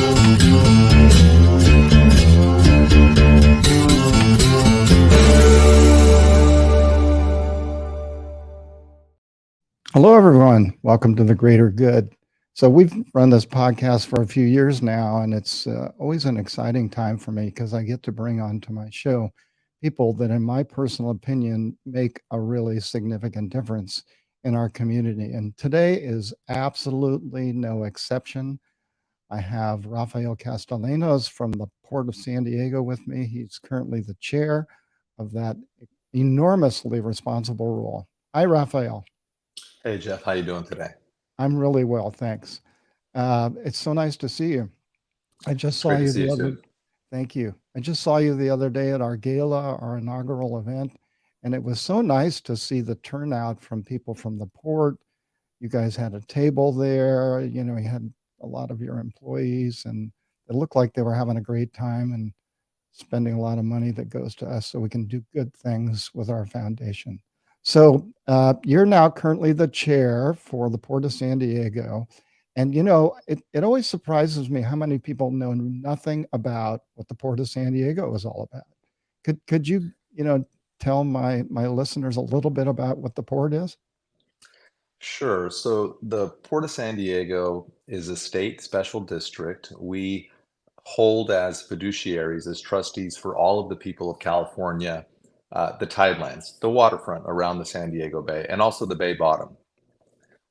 Hello, everyone. Welcome to The Greater Good. So we've run this podcast for a few years now, and it's always an exciting time for me because I get to bring onto my show people that, in my personal opinion, make a really significant difference in our community. And today is absolutely no exception. I have Rafael Castellanos from the Port of San Diego with me. He's currently the chair of that enormously responsible role. Hi, Rafael. Hey, Jeff, how you doing today? I'm really well, thanks. It's so nice to see you. I just It's saw great to you see the you other. too. Thank you. I just saw you the other day at our gala, our inaugural event, and it was so nice to see the turnout from people from the port. You guys had a table there. You had a lot of your employees, and it looked like they were having a great time and spending a lot of money that goes to us so we can do good things with our foundation. So you're now currently the chair for the Port of San Diego. And, it always surprises me how many people know nothing about what the Port of San Diego is all about. Could you, tell my listeners a little bit about what the port is? Sure. So the Port of San Diego is a state special district. We hold as fiduciaries, as trustees for all of the people of California, the tidelands, the waterfront around the San Diego Bay, and also the Bay Bottom.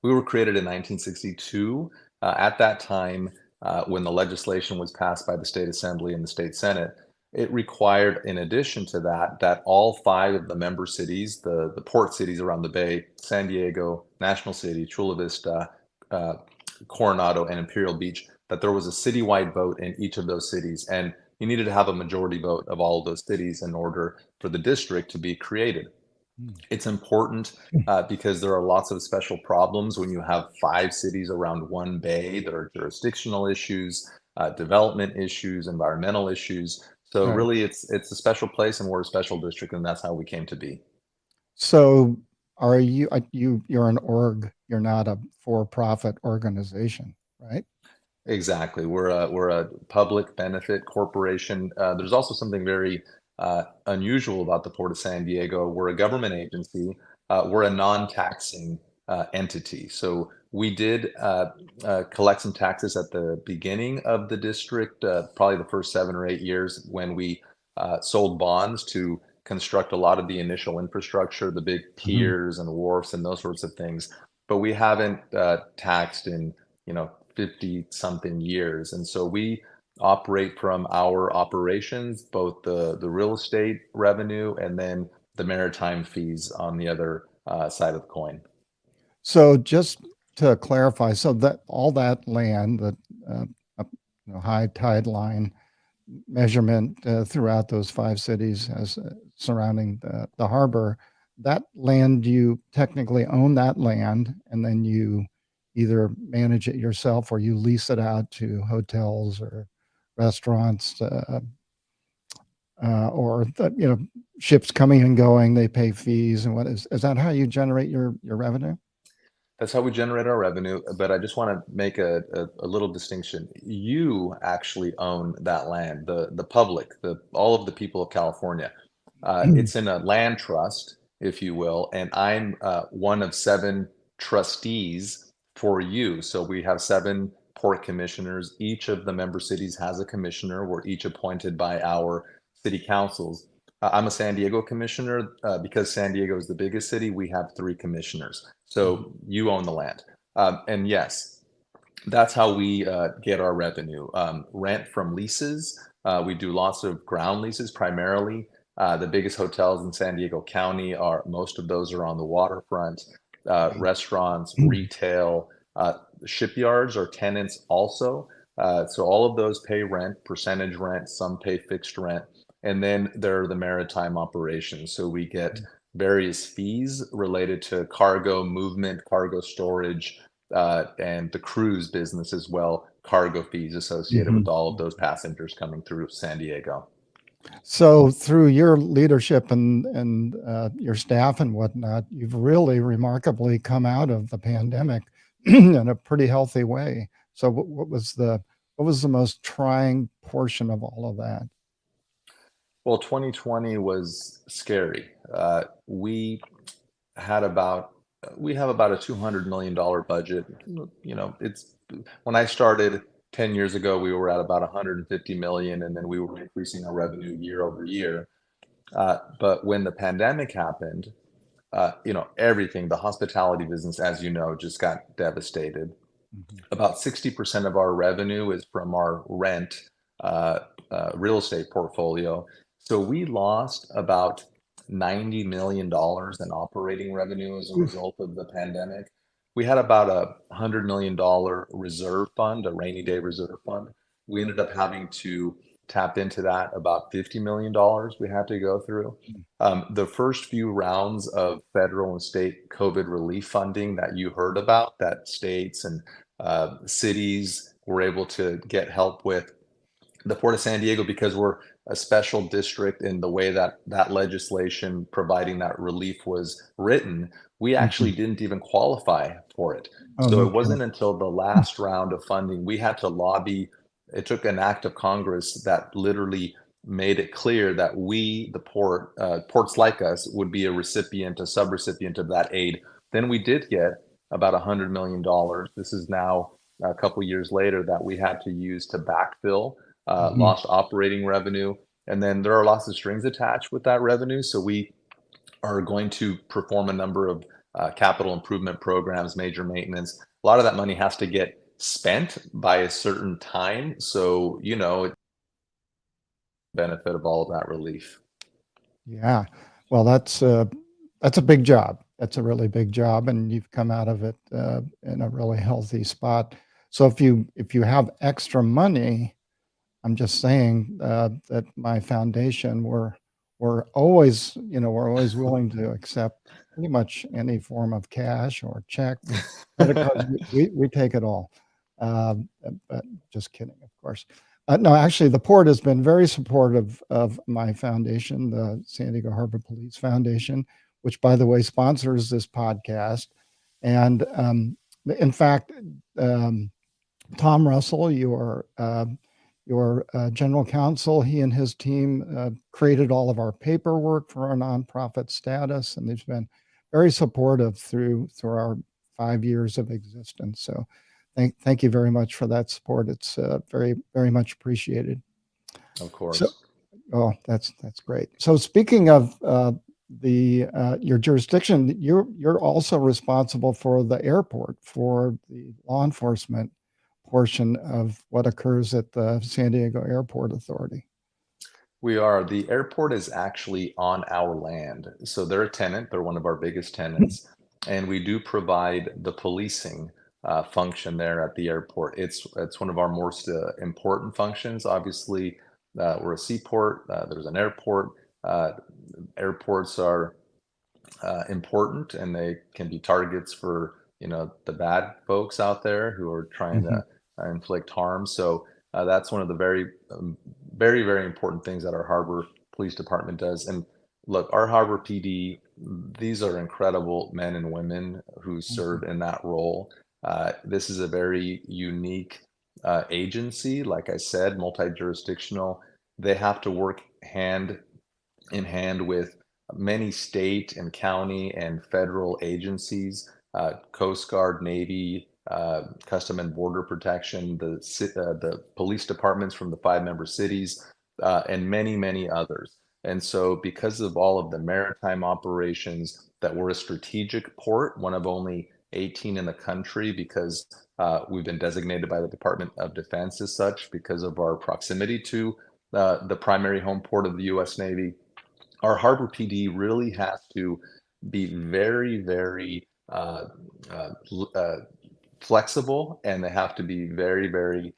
We were created in 1962. At that time, when the legislation was passed by the State Assembly and the State Senate, it required, in addition to that, that all five of the member cities, the port cities around the Bay, San Diego, National City, Chula Vista, uh, Coronado, and Imperial Beach, that there was a citywide vote in each of those cities. And you needed to have a majority vote of all of those cities in order for the district to be created. Mm. It's important because there are lots of special problems when you have five cities around one bay. There are jurisdictional issues, development issues, environmental issues. So Right. really, it's a special place, and we're a special district, and that's how we came to be. So are you're an org, you're not a for-profit organization, right? Exactly. We're a public benefit corporation. There's also something very unusual about the Port of San Diego. We're a government agency. We're a non-taxing entity. So we did collect some taxes at the beginning of the district, probably the first 7 or 8 years when we sold bonds to construct a lot of the initial infrastructure, the big Mhm. piers and wharfs and those sorts of things. But we haven't taxed in, 50 something years. And so we operate from our operations, both the real estate revenue and then the maritime fees on the other side of the coin. So just to clarify, so that all that land, that uh, high tide line measurement throughout those five cities as surrounding the harbor, that land, you technically own that land, and then you either manage it yourself or you lease it out to hotels or restaurants, or ships coming and going. They pay fees, and what is that how you generate your revenue? That's how we generate our revenue. But I just want to make a little distinction. You actually own that land, the public, all of the people of California. It's in a land trust, if you will, and I'm one of seven trustees for you. So we have seven port commissioners. Each of the member cities has a commissioner. We're each appointed by our city councils. I'm a San Diego commissioner. Because San Diego is the biggest city, we have three commissioners. Mhm. So you own the land. And yes, that's how we get our revenue. Rent from leases. We do lots of ground leases primarily. The biggest hotels in San Diego County are, most of those are on the waterfront. Restaurants, retail, shipyards are tenants also. So all of those pay rent, percentage rent, some pay fixed rent. And then there are the maritime operations. So we get various fees related to cargo movement, cargo storage, and the cruise business as well, cargo fees associated with Mhm. all of those passengers coming through San Diego. So through your leadership and your staff and whatnot, you've really remarkably come out of the pandemic in a pretty healthy way. So what was what was the most trying portion of all of that? Well, 2020 was scary. Had about we have about a $200 million budget. You know, it's when I started 10 years ago, we were at about 150 million, and then we were increasing our revenue year over year. But when the pandemic happened, you know, everything, the hospitality business, as you know, just got devastated. Mhm. About 60% of our revenue is from our rent real estate portfolio. So we lost about $90 million in operating revenue as a Oof. result of the pandemic. We had about a $100 million reserve fund, a rainy day reserve fund. We ended up having to tap into that, about $50 million we had to go through. The first few rounds of federal and state COVID relief funding that you heard about, that states and cities were able to get help with, the Port of San Diego, because we're a special district in the way that that legislation providing that relief was written, we actually Mhm. didn't even qualify for it. Oh, So no it wasn't kidding. until the last round of funding we had to lobby. It took an act of Congress that literally made it clear that we, the port, ports like us, would be a recipient, a subrecipient of that aid. Then we did get about $100 million. This is now a couple years later that we had to use to backfill Mhm. lost operating revenue. And then there are lots of strings attached with that revenue. So we are going to perform a number of capital improvement programs, major maintenance. A lot of that money has to get spent by a certain time. So, you know, it's the benefit of all of that relief. Yeah. Well, that's a big job. That's a really big job, and you've come out of it in a really healthy spot. So if you have extra money, I'm just saying that my foundation, we're always willing to accept pretty much any form of cash or check, credit cards. We take it all. But just kidding, of course. No, actually, the port has been very supportive of my foundation, the San Diego Harbor Police Foundation, which, by the way, sponsors this podcast. And in fact, um, Tom Russell, your general counsel, he and his team created all of our paperwork for our nonprofit status, and they've been very supportive through our 5 years of existence. So, thank you very much for that support. It's very much appreciated. Of So, course. oh, that's great. So, speaking of the your jurisdiction, you're also responsible for the airport, for the law enforcement portion of what occurs at the San Diego Airport Authority. We are. The airport is actually on our land. So they're a tenant, they're one of our biggest tenants, and we do provide the policing function there at the airport. It's one of our most important functions. Obviously, we're a seaport, there's an airport. Uh, Airports are important, and they can be targets for, you know, the bad folks out there who are trying Mhm. to inflict harm. So that's one of the very important things that our harbor police department does. And look, our harbor PD, these are incredible men and women who serve Mhm. in that role. This is a very unique agency, like I said, multi-jurisdictional. They have to work hand in hand with many state and county and federal agencies, Coast Guard, Navy, Custom and Border Protection, the police departments from the 5 member cities, and many others. And so, because of all of the maritime operations, that we're a strategic port, one of only 18 in the country, because we've been designated by the Department of Defense as such because of our proximity to the primary home port of the U.S. Navy. Our harbor PD really has to be very flexible, and they have to be very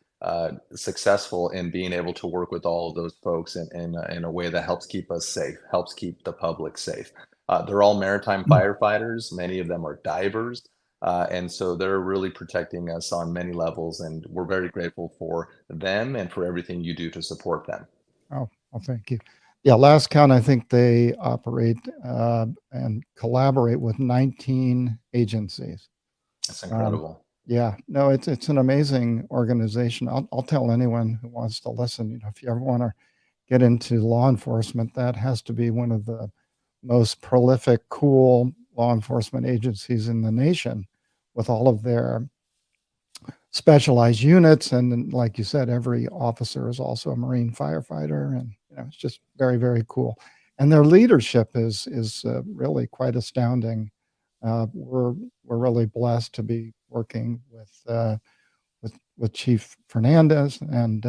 successful in being able to work with all of those folks in a way that helps keep us safe, helps keep the public safe. They're all maritime firefighters. Many of them are divers. And so they're really protecting us on many levels, and we're very grateful for them and for everything you do to support them. Oh, well, thank you. Yeah, last count, I think they operate and collaborate with 19 agencies. It's Um, incredible. Yeah, no, it's an amazing organization. I'll tell anyone who wants to listen, if you ever want to get into law enforcement, that has to be one of the most prolific, cool law enforcement agencies in the nation with all of their specialized units. And then, like you said, every officer is also a Marine firefighter. And, it's just very, very cool. And their leadership is really quite astounding. We're really blessed to be working with Chief Fernandez and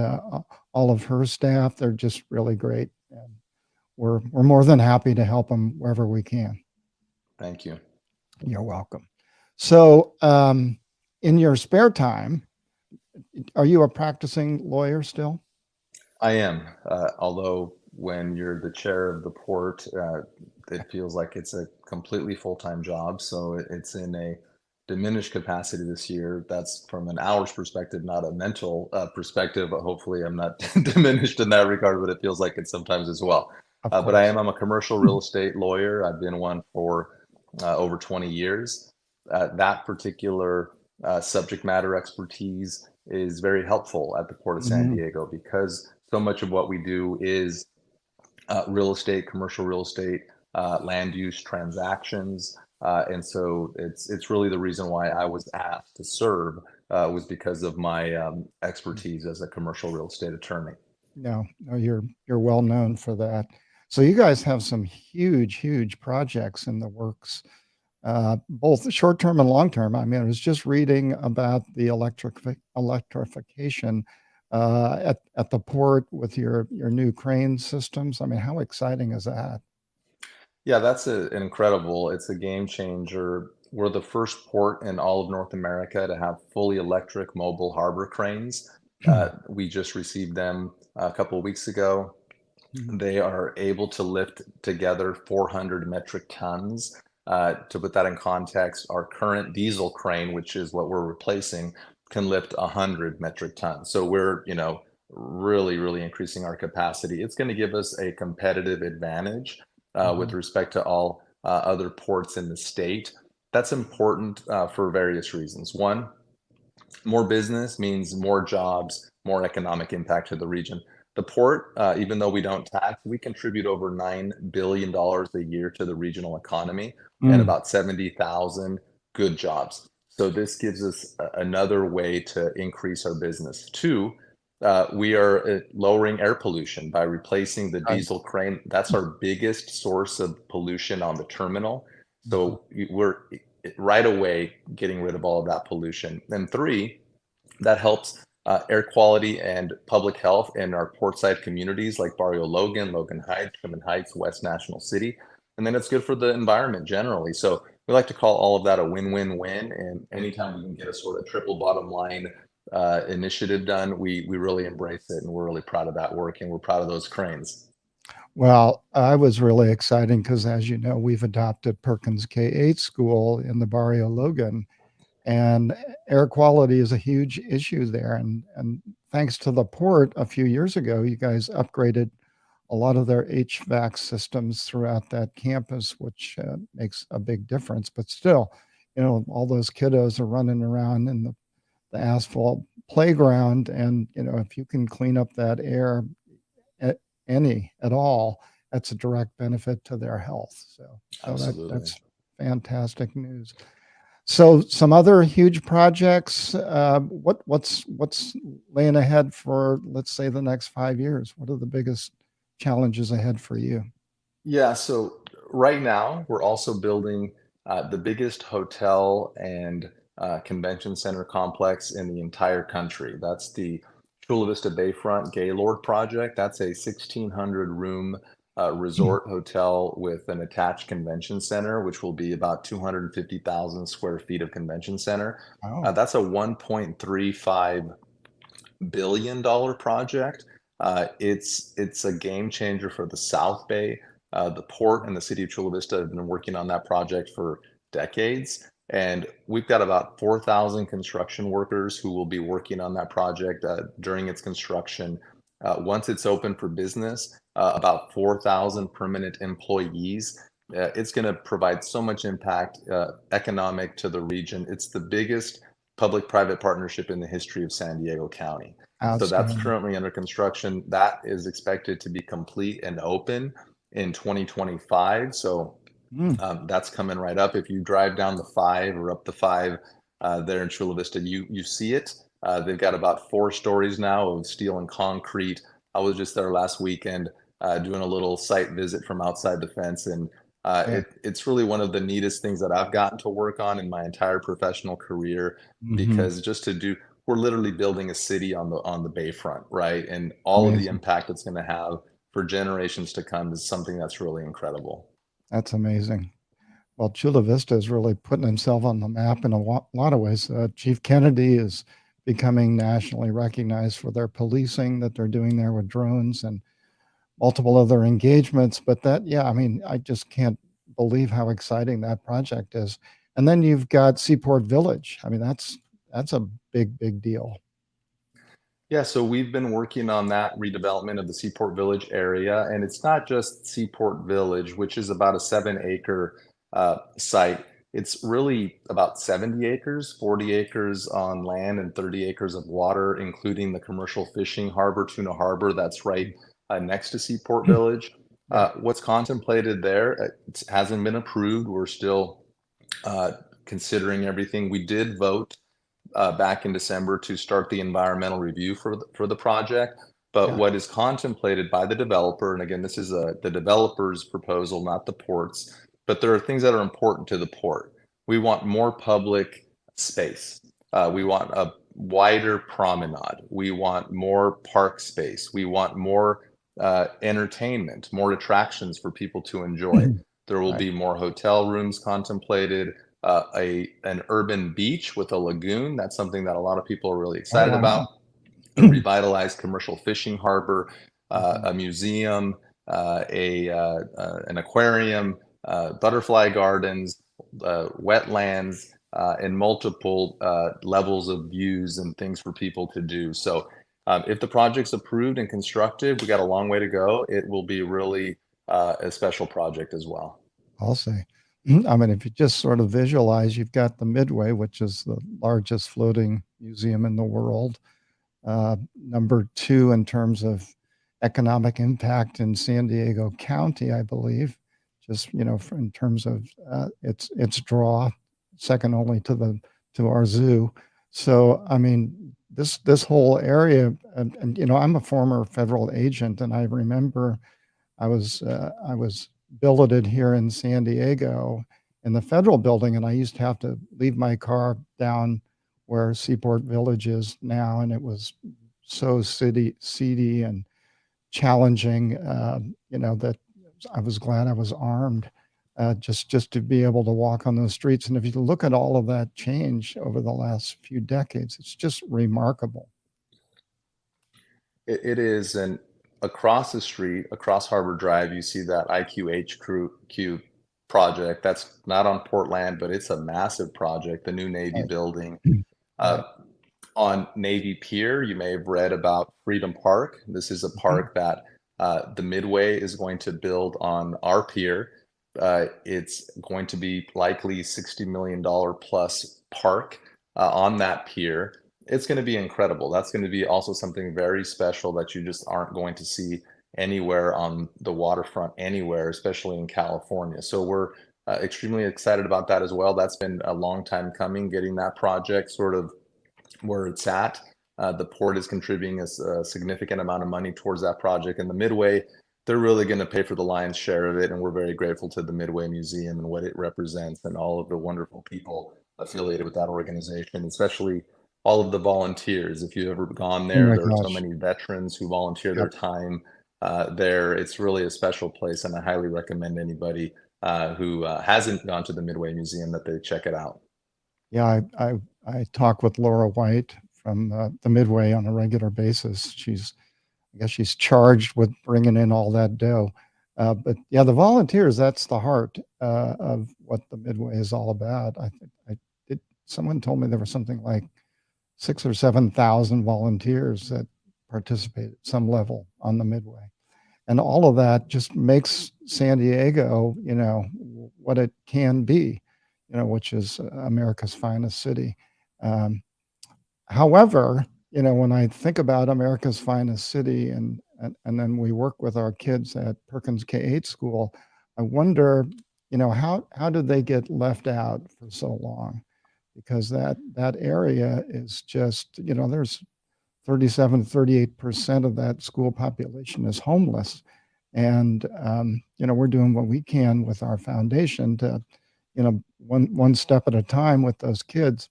all of her staff. They're just really great, and we're more than happy to help them wherever we can. Thank you. You're welcome. So, in your spare time, are you a practicing lawyer still? I am, although when you're the chair of the port, it feels like it's a completely full-time job. So it's in a diminished capacity this year. That's from an hours perspective, not a mental perspective. But hopefully, I'm not diminished in that regard, but it feels like it sometimes as well. Of But I course. am. I'm a commercial real estate lawyer. I've been one for over 20 years. That particular subject matter expertise is very helpful at the Port of San Mhm. Diego because so much of what we do is real estate, commercial real estate, land use transactions, and so it's really the reason why I was asked to serve was because of my expertise as a commercial real estate attorney. No, no, you're well known for that. So you guys have some huge, huge projects in the works, both short term and long term. I mean, I was just reading about the electrification at the port with your new crane systems. I mean, how exciting is that? Yeah, that's an incredible. It's a game changer. We're the first port in all of North America to have fully electric mobile harbor cranes. We just received them a couple of weeks ago. Mhm. They are able to lift together 400 metric tons. To put that in context, our current diesel crane, which is what we're replacing, can lift 100 metric tons. So we're, really, really increasing our capacity. It's going to give us a competitive advantage with Mhm. respect to all other ports in the state. That's important for various reasons. One, more business means more jobs, more economic impact to the region. The port, even though we don't tax, we contribute over $9 billion a year to the regional economy and Mm. about 70,000 good jobs. So this gives us another way to increase our business. Two, we are lowering air pollution by replacing the Right. diesel crane. That's our biggest source of pollution on the terminal. Mhm. So we're right away getting rid of all of that pollution. And three, that helps air quality and public health in our portside communities like Barrio Logan, Logan Heights, Sherman Heights, West National City. And then it's good for the environment generally. So we like to call all of that a win-win-win. And anytime we can get a sort of triple bottom line initiative done, we really embrace it. And we're really proud of that work. And we're proud of those cranes. Well, I was really exciting because, as you know, we've adopted Perkins K-8 school in the Barrio Logan, and air quality is a huge issue there. And thanks to the port a few years ago, you guys upgraded a lot of their HVAC systems throughout that campus, which makes a big difference. But still, all those kiddos are running around in the asphalt playground, and if you can clean up that air at any at all, that's a direct benefit to their health. So Absolutely. that's fantastic news. So some other huge projects. What's laying ahead for, let's say, the next 5 years? What are the biggest challenges ahead for you? Yeah, so right now we're also building the biggest hotel and convention center complex in the entire country. That's the Chula Vista Bayfront Gaylord project. That's a 1,600 room resort hotel with an attached convention center, which will be about 250,000 square feet of convention center. Oh, That's a 1.35 billion-dollar project. It's a game changer for the South Bay. The port and the city of Chula Vista have been working on that project for decades, and we've got about 4,000 construction workers who will be working on that project during its construction. Once it's open for business, about 4,000 permanent employees. It's going to provide so much impact economic to the region. It's the biggest public-private partnership in the history of San Diego County. So that's Outstanding. currently under construction. That is expected to be complete and open in 2025. So Mm, that's coming right up. If you drive down the 5 or up the 5 there in Chula Vista, you see it. They've got about 4 stories now of steel and concrete. I was just there last weekend doing a little site visit from outside the fence, and yeah. it's really one of the neatest things that I've gotten to work on in my entire professional career, Hmm. because we're literally building a city on the bayfront, right? And all of the Amazing. impact it's going to have for generations to come is something that's really incredible. That's amazing. Well, Chula Vista is really putting himself on the map in a lot of ways. Chief Kennedy is becoming nationally recognized for their policing that they're doing there with drones and multiple other engagements. But that, yeah, I mean, I just can't believe how exciting that project is. And then you've got Seaport Village. I mean, that's a big deal. Yeah, so we've been working on that redevelopment of the Seaport Village area, and it's not just Seaport Village, which is about a 7-acre site. It's really about 70 acres, 40 acres on land and 30 acres of water, including the commercial fishing harbor, Tuna Harbor, that's right next to Seaport Village. Yeah, What's contemplated there, it hasn't been approved. We're still uh, considering everything. We did vote back in December to start the environmental review for the project. But yeah, what is contemplated by the developer, and again, this is the developer's proposal, not the port's, but there are things that are important to the port. We want more public space. We want a wider promenade. We want more park space. We want more entertainment, more attractions for people to enjoy. There will right. be more hotel rooms contemplated, an urban beach with a lagoon. That's something that a lot of people are really Oh, excited wow. about. A revitalized commercial fishing harbor, Mhm. a museum, an aquarium, butterfly gardens, wetlands, and multiple levels of views and things for people to do. So, if the project's approved and constructed, we got a long way to go. It will be really a special project as well. I'll say. I mean, if you just sort of visualize, you've got the Midway, which is the largest floating museum in the world. Number two in terms of economic impact in San Diego County, I believe, just in terms of its draw, second only to our zoo. So, I mean, this whole area, and I'm a former federal agent, and I remember I was billeted here in San Diego in the federal building, and I used to have to leave my car down where Seaport Village is now, and it was so seedy and challenging. That I was glad I was armed, just to be able to walk on those streets. And if you look at all of that change over the last few decades, it's just remarkable. It is, and across the street, across Harbor Drive, you see that IQHQ project. That's not on Portland, but it's a massive project, the new Navy Right. building. Uh, Right. on Navy Pier, you may have read about Freedom Park. This is a Mhm. park that the Midway is going to build on our pier. It's going to be likely $60 million plus park on that pier. It's going to be incredible. That's going to be also something very special that you just aren't going to see anywhere on the waterfront anywhere, especially in California. So we're extremely excited about that as well. That's been a long time coming, getting that project sort of where it's at. The port is contributing a significant amount of money towards that project, and the Midway, they're really going to pay for the lion's share of it. And we're very grateful to the Midway Museum and what it represents, and all of the wonderful people affiliated with that organization, especially all of the volunteers. If you've ever gone Oh there, my there are so gosh. many veterans who volunteer their Yep. time there. It's really a special place, and I highly recommend anybody who hasn't gone to the Midway Museum that they check it out. Yeah, I talk with Laura White from the Midway on a regular basis. I guess she's charged with bringing in all that dough. But yeah, the volunteers, that's the heart of what the Midway is all about. I think someone told me there was something like 6 or 7 thousand volunteers that participate at some level on the Midway. And all of that just makes San Diego, what it can be, which is America's finest city. However, when I think about America's finest city and then we work with our kids at Perkins K-8 school, I wonder, how did they get left out for so long? Because that area is just, there's 37, 38% of that school population is homeless. And, we're doing what we can with our foundation to, one step at a time with those kids.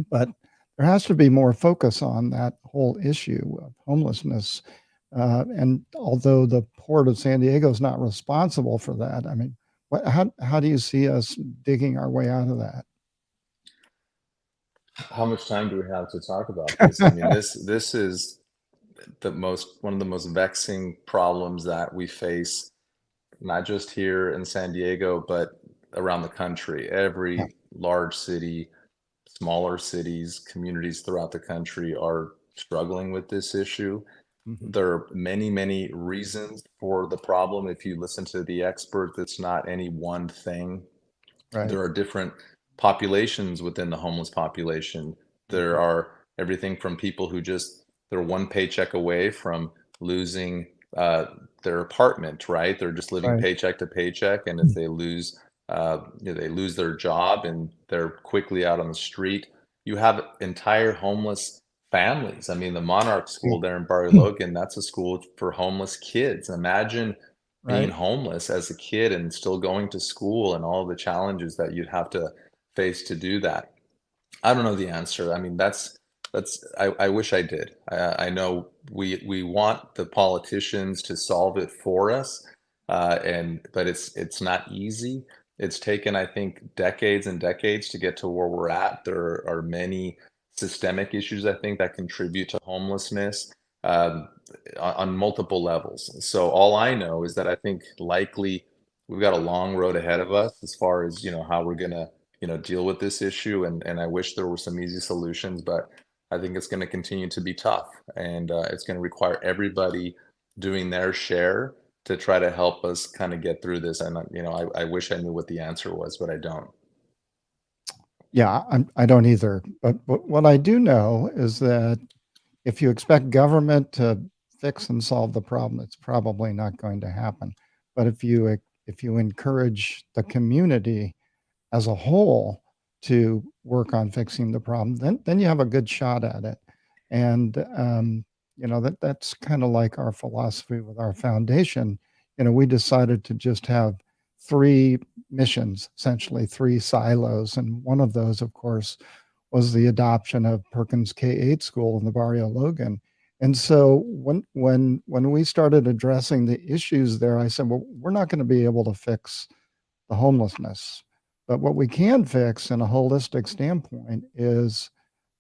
But there has to be more focus on that whole issue of homelessness. And although the Port of San Diego is not responsible for that, I mean, how do you see us digging our way out of that? How much time do we have to talk about this? I mean, this is one of the most vexing problems that we face, not just here in San Diego, but around the country. Yeah. Every large city, smaller cities, communities throughout the country are struggling with this issue. Mhm. There are many, many reasons for the problem. If you listen to the experts, it's not any one thing. Right. There are different populations within the homeless population. There Mhm. are everything from people who just they're one paycheck away from losing their apartment, right? They're just living Right. paycheck to paycheck, and if Mm. they lose, they lose their job and they're quickly out on the street. You have entire homeless families. I mean, the Monarch School there in Barrio Yeah. Logan, that's a school for homeless kids. Imagine being Right. homeless as a kid and still going to school and all the challenges that you'd have to face to do that. I don't know the answer. I mean, I wish I did. I know we want the politicians to solve it for us, and but it's not easy. It's taken, I think, decades and decades to get to where we're at. There are many systemic issues, I think, that contribute to homelessness on multiple levels. So all I know is that I think likely we've got a long road ahead of us as far as how we're gonna deal with this issue, and I wish there were some easy solutions, but I think it's going to continue to be tough, and it's going to require everybody doing their share to try to help us kind of get through this. And I wish I knew what the answer was, but I don't. Yeah, I don't either. But what I do know is that if you expect government to fix and solve the problem, it's probably not going to happen. But if you encourage the community as a whole to work on fixing the problem, then you have a good shot at it. And that's kind of like our philosophy with our foundation. We decided to just have three missions, essentially three silos, and one of those, of course, was the adoption of Perkins K-8 school in the Barrio Logan. And so when we started addressing the issues there, I said, well, we're not going to be able to fix the homelessness. But what we can fix in a holistic standpoint is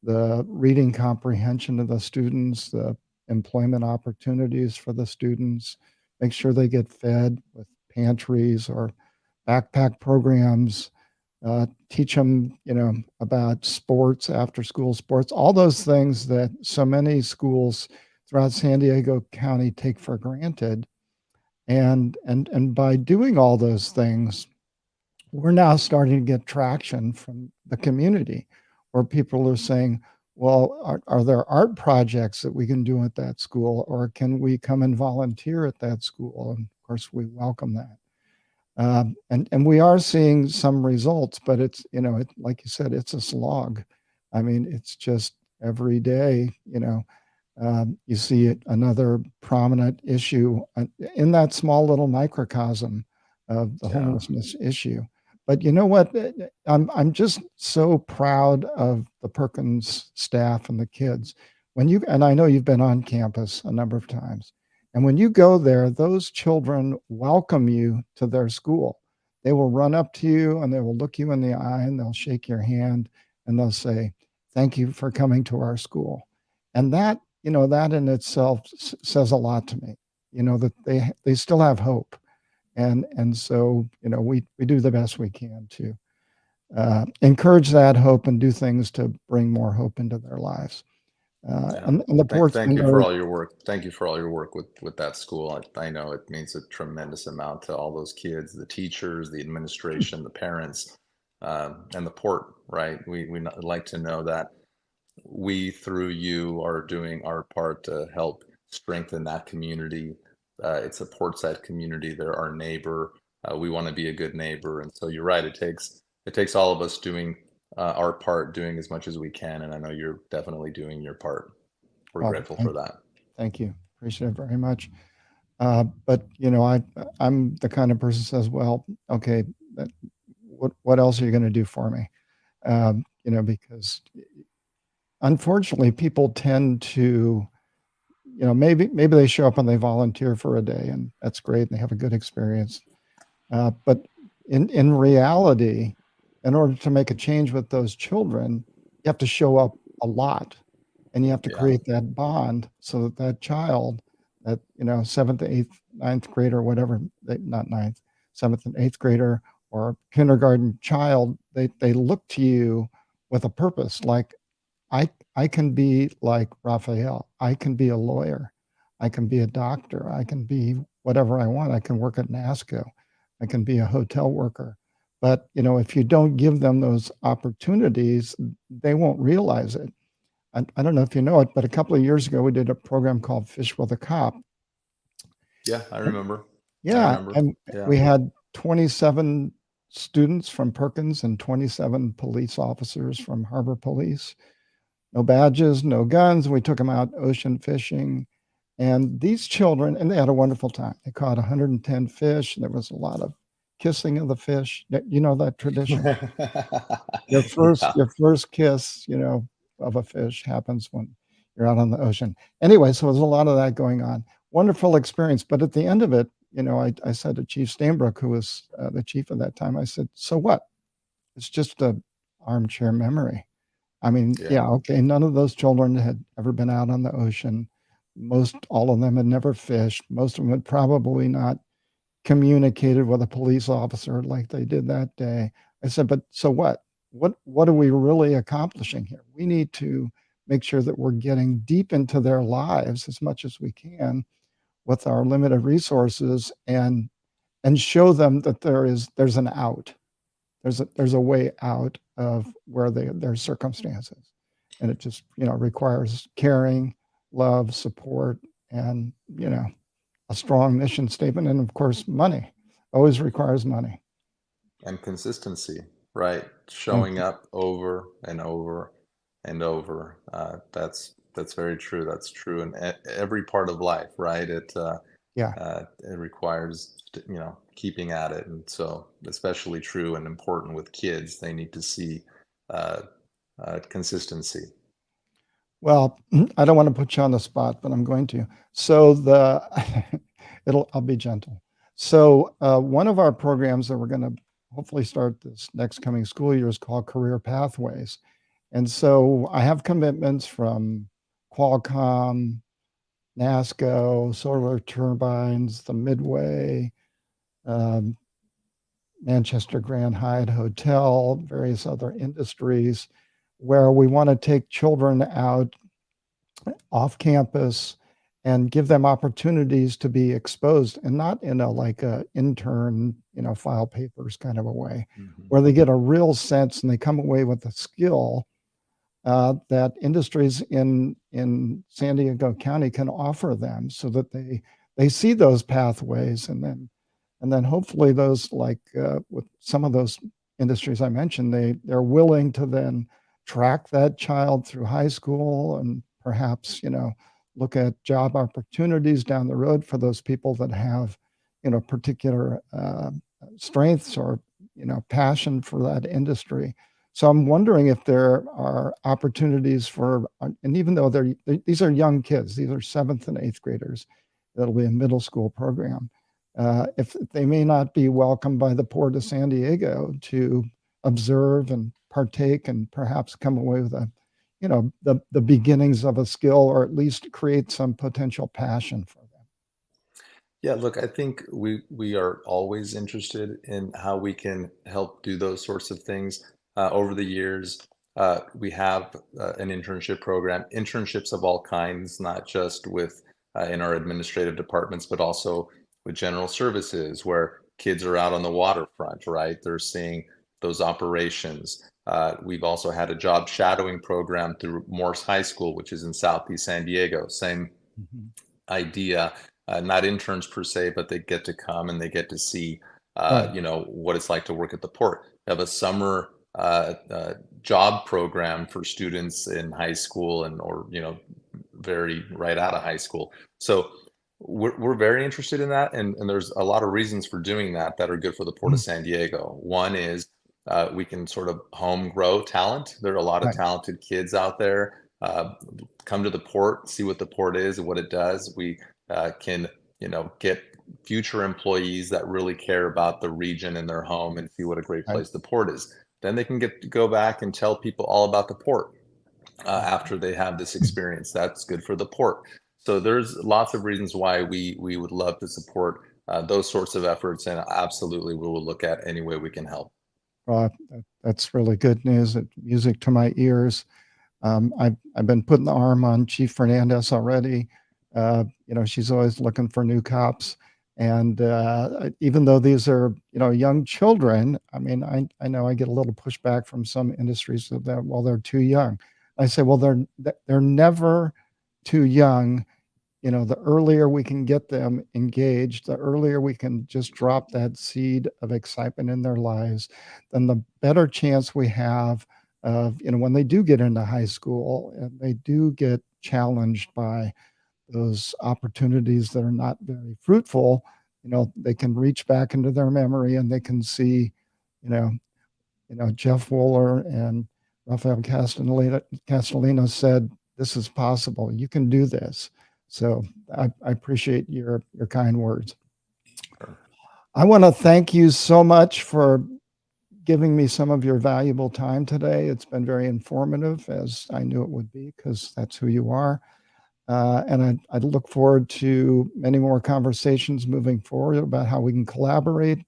the reading comprehension of the students, the employment opportunities for the students, make sure they get fed with pantries or backpack programs, teach them, about sports, after school sports, all those things that so many schools throughout San Diego County take for granted. And by doing all those things, we're now starting to get traction from the community where people are saying, well, are there art projects that we can do at that school, or can we come and volunteer at that school? And of course, we welcome that. And we are seeing some results, but it's, like you said, it's a slog. I mean, it's just every day, you see another prominent issue in that small little microcosm of the Yeah. homelessness issue. But you know what? I'm just so proud of the Perkins staff and the kids. And I know you've been on campus a number of times, and when you go there, those children welcome you to their school. They will run up to you and they will look you in the eye and they'll shake your hand and they'll say, "Thank you for coming to our school." And that in itself says a lot to me, that they still have hope. And so, we do the best we can to encourage that hope and do things to bring more hope into their lives. Yeah. And the port's Thank been you for very, all your work. Thank you for all your work with that school. I know it means a tremendous amount to all those kids, the teachers, the administration, the parents, and the port, right? We like to know that we, through you, are doing our part to help strengthen that community. It supports that community. They're our neighbor. We want to be a good neighbor, and so you're right. It takes all of us doing our part, doing as much as we can, and I know you're definitely doing your part. We're Well, grateful for that. thank you. Appreciate it very much. But I'm the kind of person who says, well, okay, that, what else are you going to do for me? Because unfortunately, people tend to, maybe they show up and they volunteer for a day, and that's great, and they have a good experience. But in reality, in order to make a change with those children, you have to show up a lot, and you have to Yeah. create that bond so that that child, that seventh, eighth, ninth grader, whatever, not ninth, seventh and eighth grader or kindergarten child, they look to you with a purpose. Like I can be like Rafael. I can be a lawyer. I can be a doctor. I can be whatever I want. I can work at NASCO. I can be a hotel worker. But if you don't give them those opportunities, they won't realize it. I don't know if you know it, but a couple of years ago we did a program called Fish with a Cop. Yeah, I remember. I Yeah, remember. and Yeah. we had 27 students from Perkins and 27 police officers from Harbor Police. No badges, no guns. We took them out ocean fishing. And these children, and they had a wonderful time. They caught 110 fish. There was a lot of kissing of the fish. You know that tradition. Your first, Yeah. your first kiss, of a fish happens when you're out on the ocean. Anyway, so there's a lot of that going on. Wonderful experience. But at the end of it, I said to Chief Stainbrook, who was the chief at that time, I said, "So what? It's just a armchair memory." I mean, Yeah. yeah, okay, none of those children had ever been out on the ocean. All of them had never fished. Most of them had probably not communicated with a police officer like they did that day. I said, but so what? What are we really accomplishing here? We need to make sure that we're getting deep into their lives as much as we can with our limited resources and show them that there's an out. There's a way out of where their circumstances, and it just requires caring, love, support, and a strong mission statement, and of course money. Always requires money. And consistency, right? Thank Showing you. up over and over and over. That's very true. That's true in every part of life, right? Yeah. It requires keeping at it, and so especially true and important with kids. They need to see uh, consistency. Well, I don't want to put you on the spot, but I'm going to. So I'll be gentle. So one of our programs that we're going to hopefully start this next coming school year is called Career Pathways. And so I have commitments from Qualcomm, NASCO, Solar Turbines, the Midway, um, Manchester Grand Hyatt Hotel, various other industries, where we want to take children out off campus and give them opportunities to be exposed, and not in a like a intern, file papers kind of a way, Mhm. where they get a real sense and they come away with a skill that industries in San Diego County can offer them, so that they see those pathways, and then hopefully those, like with some of those industries I mentioned, they're willing to then track that child through high school, and perhaps look at job opportunities down the road for those people that have particular strengths or passion for that industry. So I'm wondering if there are opportunities for, and even though these are young kids, these are seventh and eighth graders, that'll be a middle school program. If they may not be welcomed by the Port of San Diego to observe and partake and perhaps come away with the beginnings of a skill, or at least create some potential passion for them. Yeah, look, I think we are always interested in how we can help do those sorts of things. Over the years, we have an internship program, internships of all kinds, not just with in our administrative departments, but also with general services, where kids are out on the waterfront, right? They're seeing those operations. We've also had a job shadowing program through Morse High School, which is in Southeast San Diego. Same Mhm. idea, not interns per se, but they get to come and they get to see, Right. what it's like to work at the port. We have a summer job program for students in high school and or very right out of high school. So we're very interested in that, and there's a lot of reasons for doing that that are good for the Port of Mhm. San Diego. One is we can sort of home grow talent. There are a lot of Right. talented kids out there. Come to the port, see what the port is and what it does. We can, get future employees that really care about the region and their home and see what a great Right. place the port is. Then they can get to go back and tell people all about the port after they have this Mhm. experience. That's good for the port. So there's lots of reasons why we would love to support those sorts of efforts, and absolutely we will look at any way we can help. Well, that's really good news. It's music to my ears. I've been putting the arm on Chief Fernandez already. She's always looking for new cops, and even though these are young children, I mean, I know I get a little pushback from some industries that well they're too young. I say, well they're never too young. The earlier we can get them engaged, the earlier we can just drop that seed of excitement in their lives, then the better chance we have of, when they do get into high school and they do get challenged by those opportunities that are not very fruitful, they can reach back into their memory and they can see, you know, Jeff Wohler and Rafael Castellanos said, "This is possible. You can do this." So I appreciate your kind words. Sure. I want to thank you so much for giving me some of your valuable time today. It's been very informative, as I knew it would be, because that's who you are. And I'd look forward to many more conversations moving forward about how we can collaborate,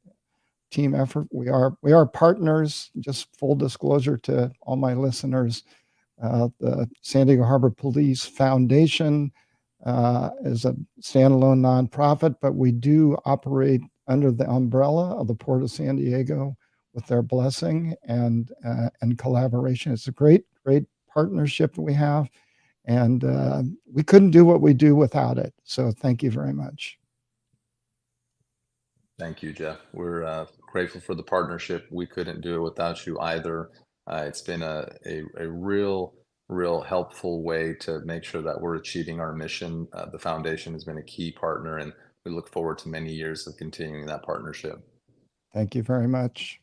team effort. We are partners. Just full disclosure to all my listeners. The San Diego Harbor Police Foundation is a standalone nonprofit, but we do operate under the umbrella of the Port of San Diego with their blessing and collaboration. It's a great partnership that we have, and we couldn't do what we do without it. So thank you very much. Thank you, Jeff. We're grateful for the partnership. We couldn't do it without you either. It's been a real helpful way to make sure that we're achieving our mission. The foundation has been a key partner, and we look forward to many years of continuing that partnership. Thank you very much.